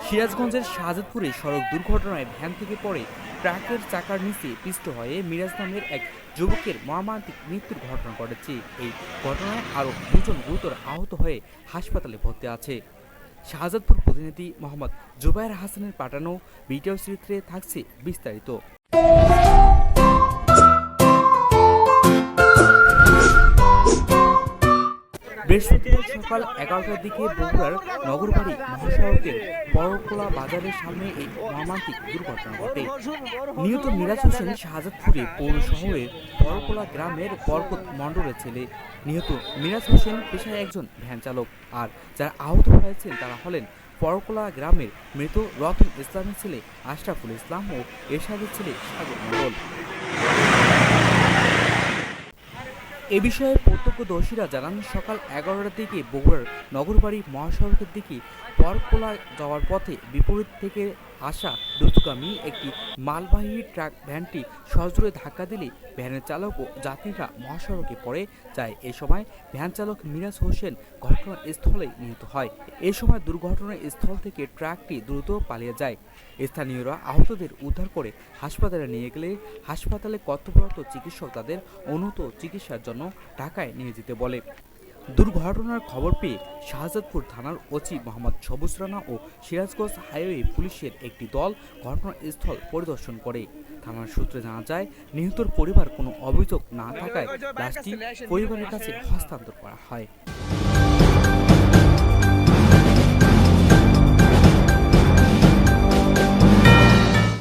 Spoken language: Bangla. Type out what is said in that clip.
সিরাজগঞ্জের শাহজাদপুরে সড়ক দুর্ঘটনায় ভ্যান থেকে পড়ে ট্রাকের চাকার নিচে পিষ্ট হয়ে মিরাজ নামের এক যুবকের মর্মান্তিক মৃত্যুর ঘটনা ঘটেছে। এই ঘটনায় আরও দুজন গুরুতর আহত হয়ে হাসপাতালে ভর্তি আছে। শাহজাদপুর প্রতিনিধি মোহাম্মদ জুবায়ের হাসানের পাঠানো ভিডিও চিত্রে থাকছে বিস্তারিত। বৃহস্পতিবার সকাল 11টার দিকে বগুড়ার নগরবাড়ি মহাসড়কের বড়কোলা বাজারের সামনে এই মর্মান্তিক দুর্ঘটনা ঘটে। নিহত মিরাজ হোসেন শাহজাদপুরে পৌর শহরের বড়কোলা গ্রামের বরকত মণ্ডলের ছেলে। নিহত মিরাজ হোসেন পেশায় একজন ভ্যান চালক। আর যারা আহত হয়েছেন তারা হলেন বড়কোলা গ্রামের মৃত রতন ইসলামের ছেলে আশরাফুল ইসলাম ও এরশাদের ছেলে সাগর মণ্ডল। এ বিষয়ে প্রত্যক্ষদর্শীরা জানান, সকাল 11টার দিকে বগুড়ার নগরবাড়ি মহাসড়কের দিকে বরকোলা যাওয়ার পথে বিপরীত থেকে আসা দ্রুতগামী একটি মালবাহী ট্রাক ভ্যানটি সজোরে ধাক্কা দিলে ভ্যানের চালক ও যাত্রীরা মহাসড়কে পড়ে যায়। এ সময় ভ্যান চালক মিরাজ হোসেন ঘটনাস্থলেই নিহত হয়। এ সময় দুর্ঘটনার স্থল থেকে ট্রাকটি দ্রুত পালিয়ে যায়। স্থানীয়রা আহতদের উদ্ধার করে হাসপাতালে নিয়ে গেলে হাসপাতালে কর্তব্যরত চিকিৎসক তাদের উন্নত চিকিৎসার জন্য ঢাকায় নিয়ে যেতে বলে। দুর্ঘটনার খবর পেয়ে শাহজাদপুর থানার ওসি মোহাম্মদ সবুজ রানা ও সিরাজগঞ্জ হাইওয়ে পুলিশের একটি দল ঘটনাস্থল পরিদর্শন করে। থানার সূত্রে জানা যায়, নিহতর পরিবার কোনো অভিযোগ না থাকায় লাশটি পরিবারের কাছে হস্তান্তর করা হয়।